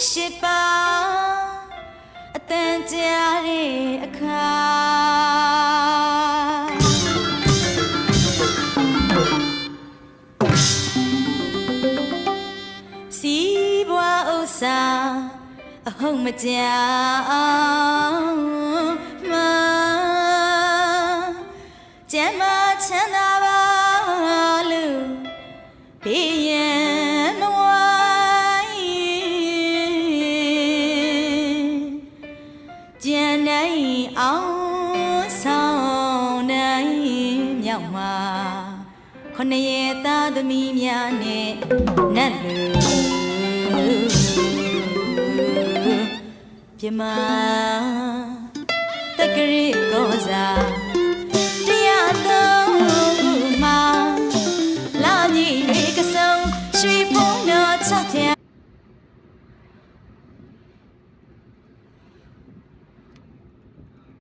ရှိပါအတန်ကြားတဲ့အခါစီးပွားဥစ္စာအဟုတ်မကြောင်မကျမ်းမာချမ်းသာပါလို့ဘေးရန်မဝိုင်းကျန်နိုင်အောင်ဆောင်နိုင်မြောက်မှာခொနရဲ့သားသမီးများနဲ့နတ်လူပြမတက္ကရီကောစာ